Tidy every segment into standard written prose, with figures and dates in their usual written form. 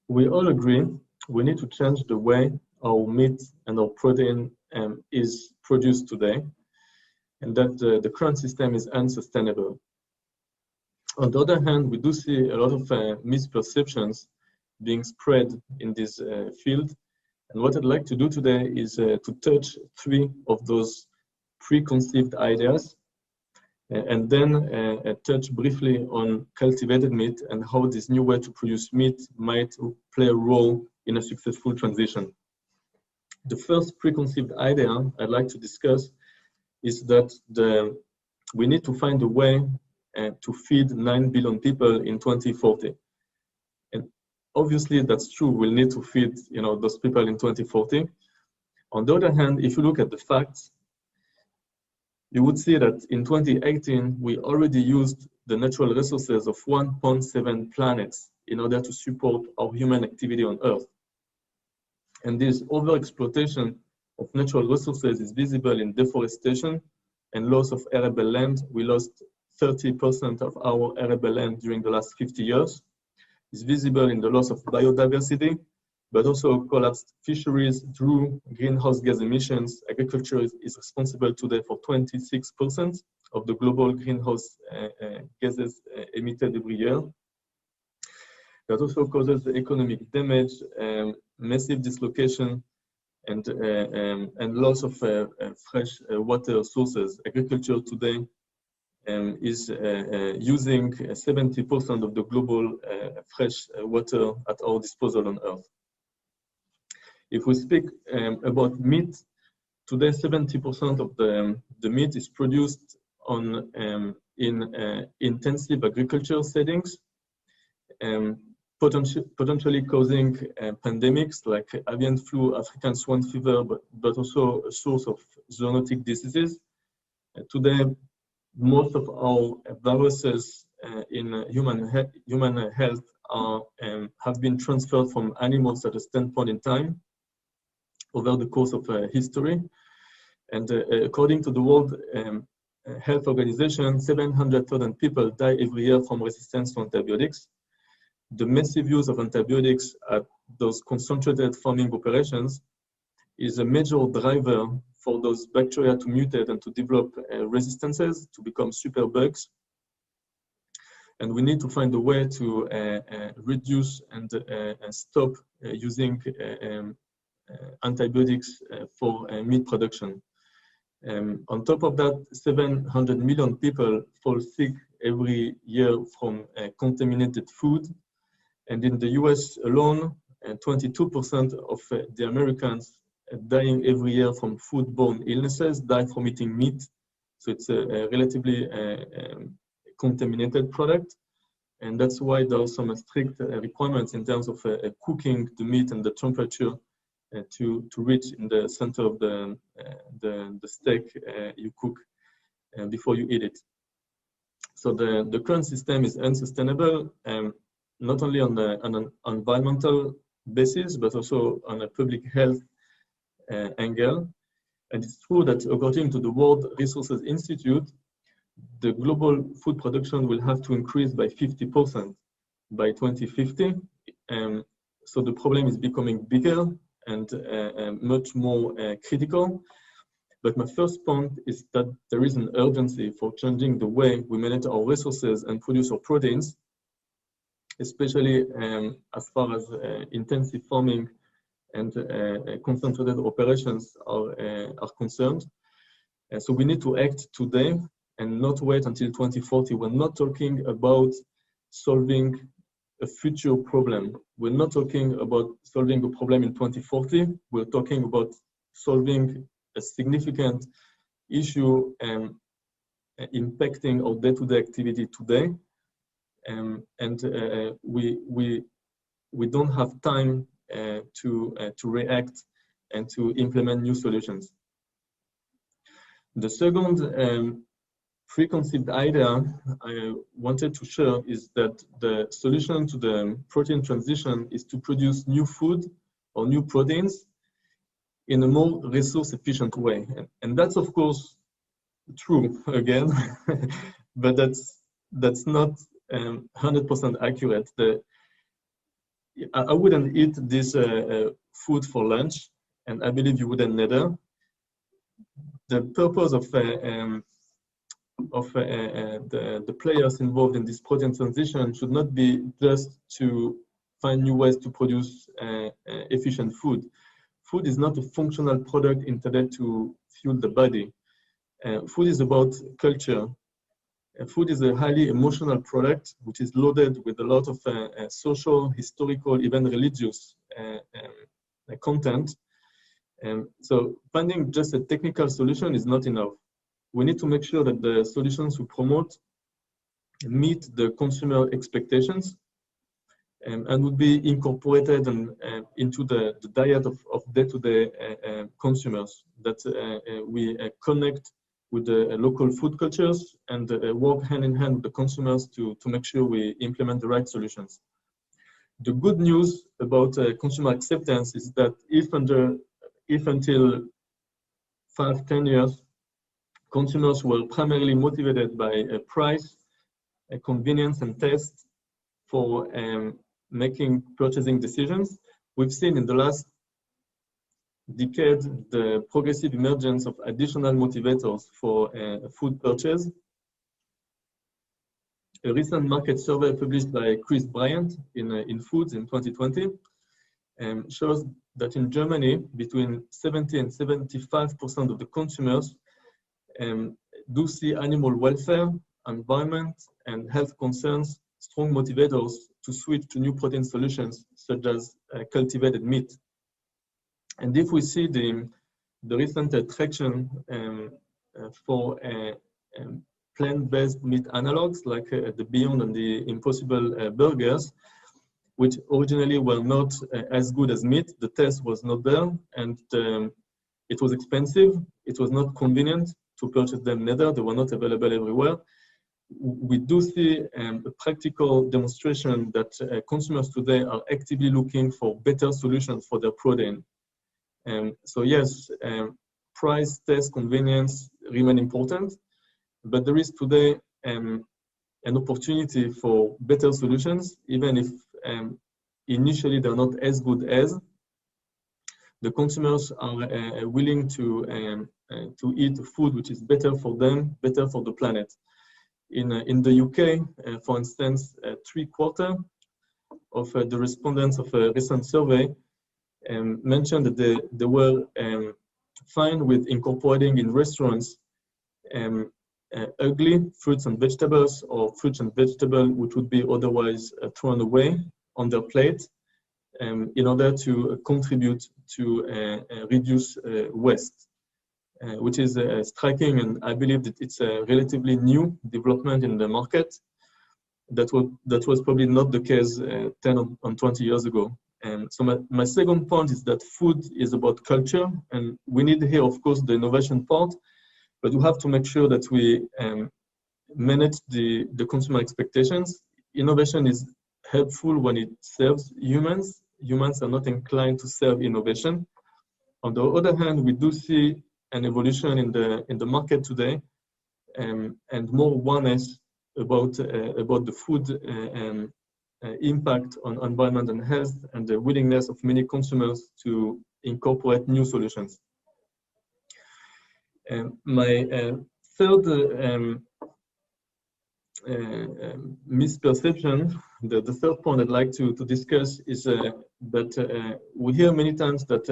We all agree we need to change the way our meat and our protein is produced today, and that the current system is unsustainable. On the other hand, we do see a lot of misperceptions being spread in this field. And what I'd like to do today is to touch 3 of those preconceived ideas, and then touch briefly on cultivated meat and how this new way to produce meat might play a role in a successful transition. The first preconceived idea I'd like to discuss is that we need to find a way to feed 9 billion people in 2040. And obviously that's true, we'll need to feed those people in 2040. On the other hand, if you look at the facts, you would see that in 2018, we already used the natural resources of 1.7 planets in order to support our human activity on Earth. And this overexploitation of natural resources is visible in deforestation and loss of arable land. We lost 30% of our arable land during the last 50 years. It's visible in the loss of biodiversity, but also collapsed fisheries through greenhouse gas emissions. Agriculture is responsible today for 26% of the global greenhouse gases emitted every year. That also causes economic damage, massive dislocation, and loss of fresh water sources. Agriculture today is using 70% of the global fresh water at our disposal on Earth. If we speak about meat, today 70% of the meat is produced in intensive agriculture settings, potentially causing pandemics like avian flu, African swine fever, but also a source of zoonotic diseases. Today, most of our viruses in human health have been transferred from animals at a certain point in time over the course of history. And according to the World Health Organization, 700,000 people die every year from resistance to antibiotics. The massive use of antibiotics at those concentrated farming operations is a major driver for those bacteria to mutate and to develop resistances, to become superbugs. And we need to find a way to reduce and stop using antibiotics for meat production. On top of that, 700 million people fall sick every year from contaminated food. And in the US alone, 22% of the Americans dying every year from foodborne illnesses die from eating meat. So it's a relatively contaminated product. And that's why there are some strict requirements in terms of cooking the meat and the temperature to reach in the center of the steak you cook before you eat it. So the current system is unsustainable, not only on an environmental basis, but also on a public health angle. And it's true that according to the World Resources Institute, the global food production will have to increase by 50% by 2050. So the problem is becoming bigger and much more critical. But my first point is that there is an urgency for changing the way we manage our resources and produce our proteins, especially as far as intensive farming and concentrated operations are concerned. So we need to act today and not wait until 2040. We're not talking about solving a future problem. We're not talking about solving a problem in 2040. We're talking about solving a significant issue impacting our day-to-day activity today. And we don't have time to react and to implement new solutions. The second preconceived idea I wanted to share is that the solution to the protein transition is to produce new food or new proteins in a more resource efficient way. And that's of course true again, but that's not 100% accurate. I wouldn't eat this food for lunch, and I believe you wouldn't neither. The purpose of the players involved in this protein transition should not be just to find new ways to produce efficient food. Food is not a functional product intended to fuel the body. Food is about culture. Food is a highly emotional product which is loaded with a lot of social, historical, even religious content. So finding just a technical solution is not enough. We need to make sure that the solutions we promote meet the consumer expectations and would be incorporated into the diet of day-to-day consumers, that we connect with the local food cultures and work hand in hand with the consumers to make sure we implement the right solutions. The good news about consumer acceptance is that if until 5-10 years, consumers were primarily motivated by price, convenience, and taste for making purchasing decisions, we've seen in the last decade the progressive emergence of additional motivators for food purchase. A recent market survey published by Chris Bryant in Foods in 2020 shows that in Germany, between 70 and 75% of the consumers do see animal welfare, environment, and health concerns strong motivators to switch to new protein solutions, such as cultivated meat. And if we see the recent attraction for plant-based meat analogs like the Beyond and the Impossible burgers, which originally were not as good as meat, the taste was not there, and it was expensive, it was not convenient to purchase them neither, they were not available everywhere. We do see a practical demonstration that consumers today are actively looking for better solutions for their protein. So yes, price, taste, convenience remain important, but there is today an opportunity for better solutions, even if initially they're not as good as. The consumers are willing to eat food which is better for them, better for the planet. In the UK, for instance, 3/4 of the respondents of a recent survey mentioned that they were fine with incorporating in restaurants ugly fruits and vegetables, or fruits and vegetables which would be otherwise thrown away on their plate, in order to contribute to reduce waste, which is striking, and I believe that it's a relatively new development in the market. That was probably not the case 10 or 20 years ago. So my second point is that food is about culture, and we need here, of course, the innovation part, but we have to make sure that we manage the consumer expectations. Innovation is helpful when it serves humans. Humans are not inclined to serve innovation. On the other hand, we do see an evolution in the market today, and more awareness about the food impact on environment and health, and the willingness of many consumers to incorporate new solutions. My third misperception, the third point I'd like to discuss is that we hear many times that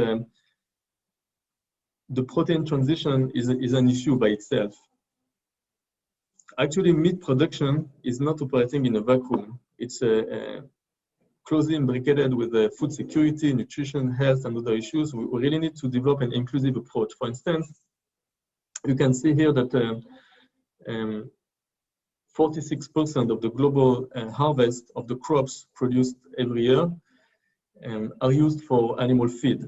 the protein transition is an issue by itself. Actually, meat production is not operating in a vacuum. It's closely imbricated with food security, nutrition, health, and other issues. We really need to develop an inclusive approach. For instance, you can see here that 46% of the global harvest of the crops produced every year are used for animal feed.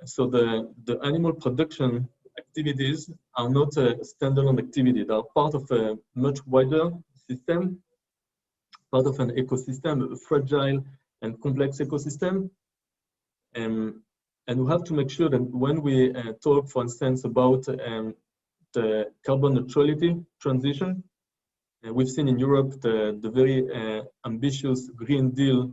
So the animal production activities are not a standalone activity. They are part of a much wider system, part of an ecosystem, a fragile and complex ecosystem. And we have to make sure that when we talk, for instance, about the carbon neutrality transition, we've seen in Europe the very ambitious Green Deal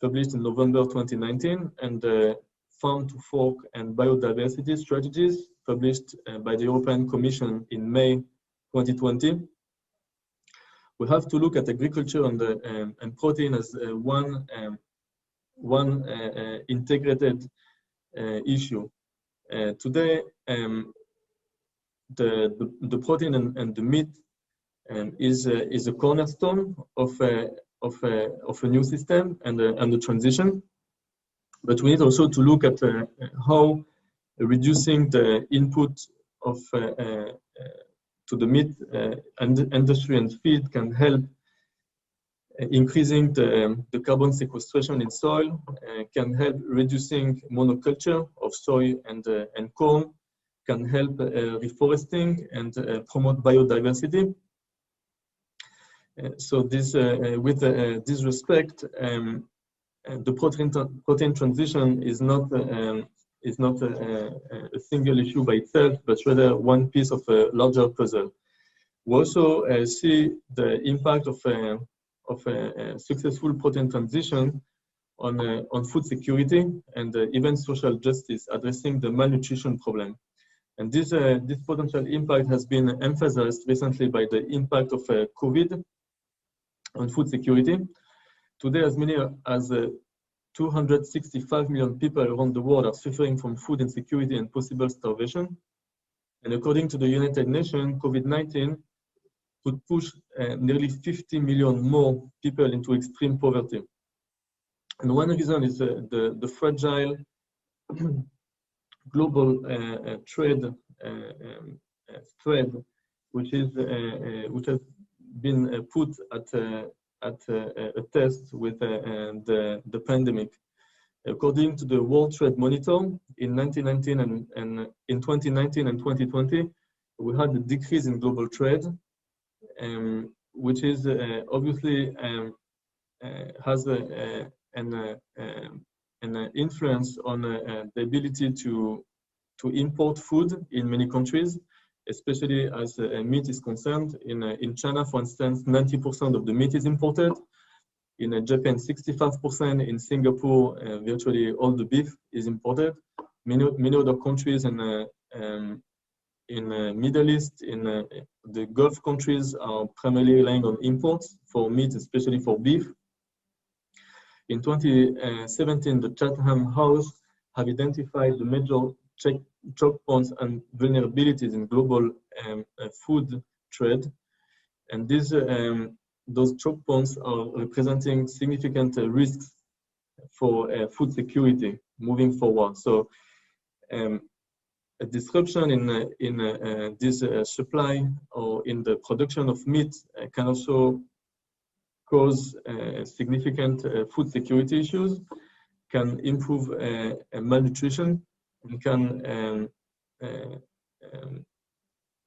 published in November 2019, and the Farm to Fork and Biodiversity Strategies, published by the European Commission in May 2020. We have to look at agriculture and protein as one integrated issue. Today, the protein and the meat is a cornerstone of a new system and the transition. But we need also to look at how reducing the input of to the meat industry and feed can help increasing the carbon sequestration in soil, can help reducing monoculture of soy and corn, can help reforesting and promote biodiversity. So this, with this respect, the protein transition is not a single issue by itself, but rather one piece of a larger puzzle. We also see the impact of a successful protein transition on food security and even social justice, addressing the malnutrition problem. And this potential impact has been emphasized recently by the impact of COVID on food security. Today, as many as 265 million people around the world are suffering from food insecurity and possible starvation. And according to the United Nations, COVID-19 could push nearly 50 million more people into extreme poverty. And one reason is the fragile global trade thread, which has been put at a test with the pandemic. According to the World Trade Monitor, in 2019 and 2020, we had a decrease in global trade, which is obviously has an influence on the ability to import food in many countries, especially as meat is concerned. In China, for instance, 90% of the meat is imported. In Japan, 65%. In Singapore, virtually all the beef is imported. Many other countries in Middle East, in the Gulf countries, are primarily relying on imports for meat, especially for beef. In 2017, the Chatham House have identified the major choke points and vulnerabilities in global food trade, and those choke points are representing significant risks for food security moving forward. So, a disruption in this supply or in the production of meat can also cause significant food security issues, can improve malnutrition, and can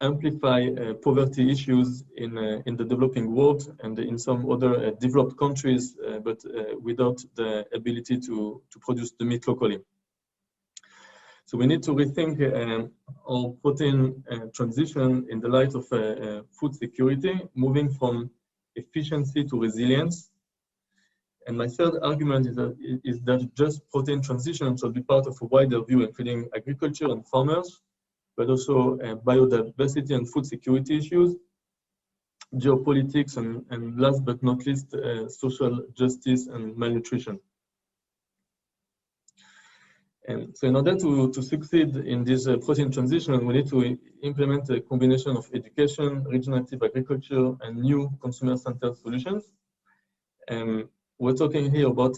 amplify poverty issues in the developing world and in some other developed countries, but without the ability to produce the meat locally. So we need to rethink our protein transition in the light of food security, moving from efficiency to resilience. And my third argument is that just protein transition should be part of a wider view, including agriculture and farmers, but also biodiversity and food security issues, geopolitics, and last but not least, social justice and malnutrition. And so in order to succeed in this protein transition, we need to implement a combination of education, regenerative agriculture, and new consumer-centered solutions. We're talking here about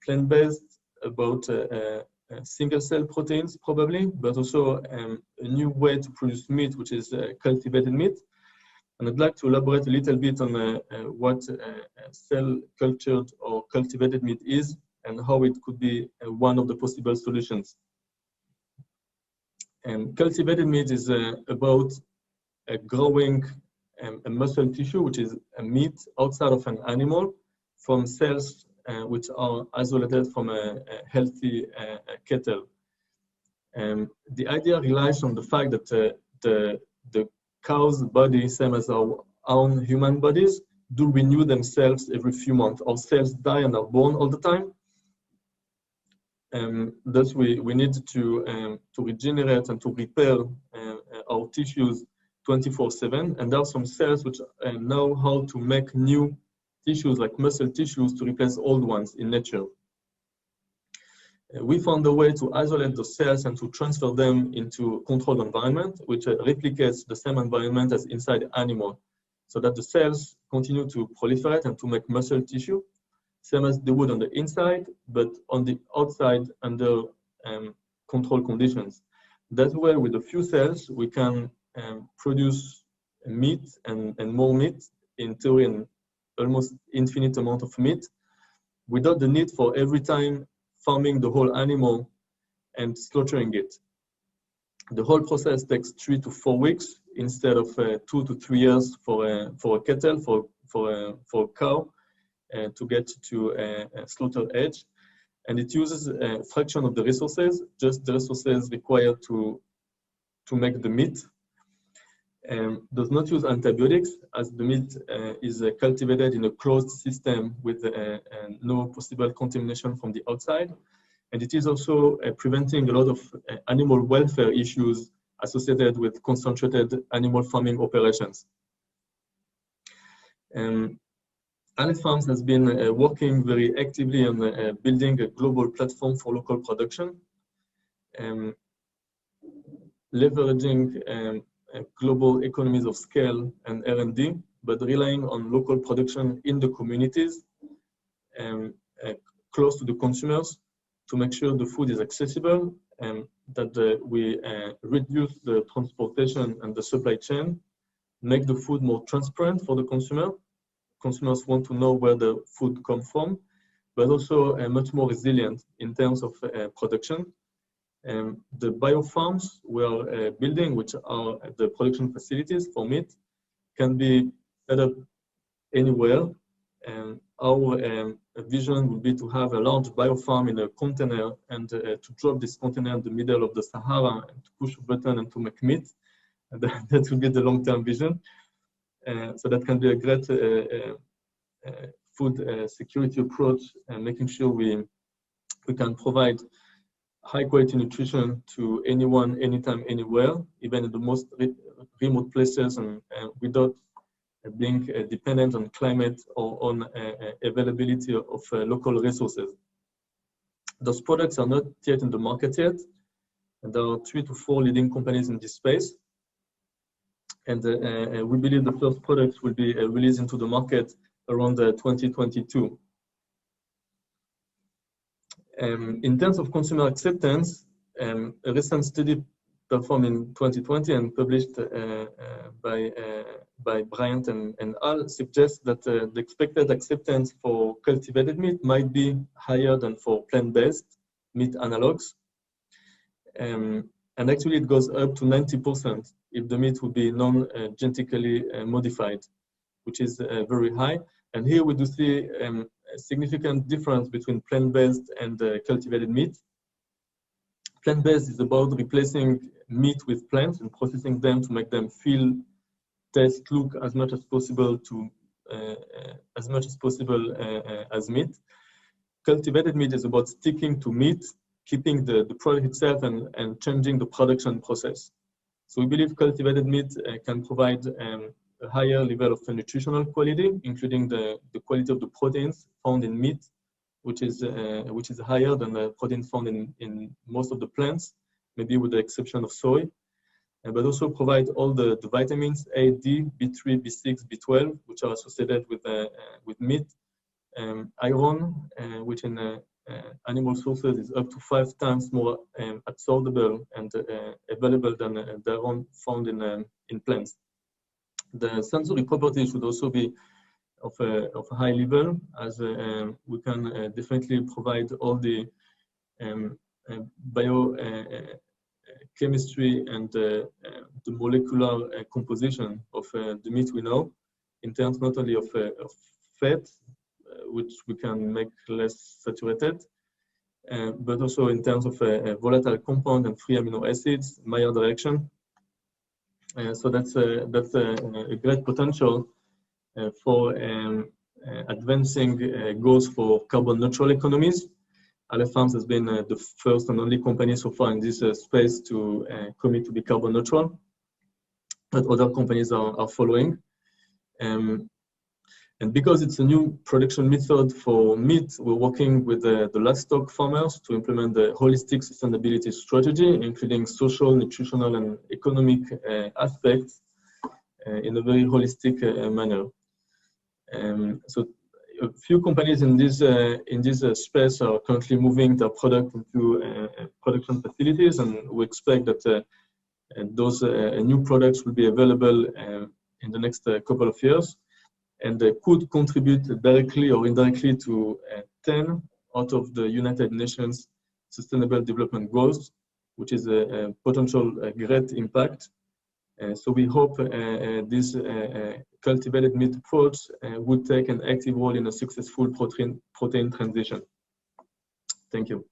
plant-based, about single-cell proteins probably, but also a new way to produce meat, which is cultivated meat. And I'd like to elaborate a little bit on what cell-cultured or cultivated meat is and how it could be one of the possible solutions. And cultivated meat is about growing a muscle tissue, which is a meat outside of an animal, from cells which are isolated from a healthy cattle. The idea relies on the fact that the cow's body, same as our own human bodies, do renew themselves every few months. Our cells die and are born all the time, Thus, we need to regenerate and to repair our tissues 24/7. And there are some cells which know how to make new tissues, like muscle tissues, to replace old ones in nature. We found a way to isolate the cells and to transfer them into a controlled environment, which replicates the same environment as inside the animal, so that the cells continue to proliferate and to make muscle tissue, same as they would on the inside, but on the outside under controlled conditions. That way, with a few cells, we can produce meat and more meat, in theory, an almost infinite amount of meat, without the need for every time farming the whole animal and slaughtering it. The whole process takes 3 to 4 weeks instead of 2 to 3 years for a cattle, for a cow, to get to a slaughter age. And it uses a fraction of the resources, just the resources required to make the meat. Does not use antibiotics, as the meat is cultivated in a closed system with no possible contamination from the outside. And it is also preventing a lot of animal welfare issues associated with concentrated animal farming operations. Alex Farms has been working very actively on building a global platform for local production, leveraging global economies of scale and R&D, but relying on local production in the communities, close to the consumers, to make sure the food is accessible, and that we reduce the transportation and the supply chain, make the food more transparent for the consumer. Consumers want to know where the food comes from, but also much more resilient in terms of production. The biofarms we are building, which are the production facilities for meat, can be set up anywhere. Our vision would be to have a large biofarm in a container and to drop this container in the middle of the Sahara and to push a button and to make meat. And that would be the long-term vision. So that can be a great food security approach, and making sure we can provide high quality nutrition to anyone, anytime, anywhere, even in the most remote places, and without being dependent on climate or on availability of local resources. Those products are not yet in the market yet, and there are 3 to 4 leading companies in this space. And we believe the first products will be released into the market around 2022. In terms of consumer acceptance, a recent study performed in 2020 and published by Bryant and al. Suggests that the expected acceptance for cultivated meat might be higher than for plant-based meat analogs. And actually it goes up to 90% if the meat would be non-genetically modified, which is very high. And here we do see a significant difference between plant-based and cultivated meat. Plant-based is about replacing meat with plants and processing them to make them feel, taste, look as much as possible as meat. Cultivated meat is about sticking to meat, keeping the product itself, and changing the production process. So we believe cultivated meat can provide a higher level of nutritional quality, including the quality of the proteins found in meat, which is higher than the proteins found in most of the plants, maybe with the exception of soy, but also provide all the vitamins A, D, B3, B6, B12, which are associated with meat, iron, which in animal sources is up to 5 times more absorbable and available than the iron found in plants. The sensory properties should also be of a high level, as we can definitely provide all the biochemistry and the molecular composition of the meat we know, in terms not only of fat, which we can make less saturated, but also in terms of volatile compound and free amino acids, Maillard reaction. So that's a great potential for advancing goals for carbon neutral economies, Ale Farms has been the first and only company so far in this space to commit to be carbon neutral, but other companies are following. And because it's a new production method for meat, we're working with the livestock farmers to implement the holistic sustainability strategy, including social, nutritional, and economic aspects in a very holistic manner. So a few companies in this space are currently moving their product into production facilities, and we expect that those new products will be available in the next couple of years, and they could contribute directly or indirectly to 10 out of the United Nations Sustainable Development Goals, which is a potential great impact. So we hope this cultivated meat approach would take an active role in a successful protein transition. Thank you.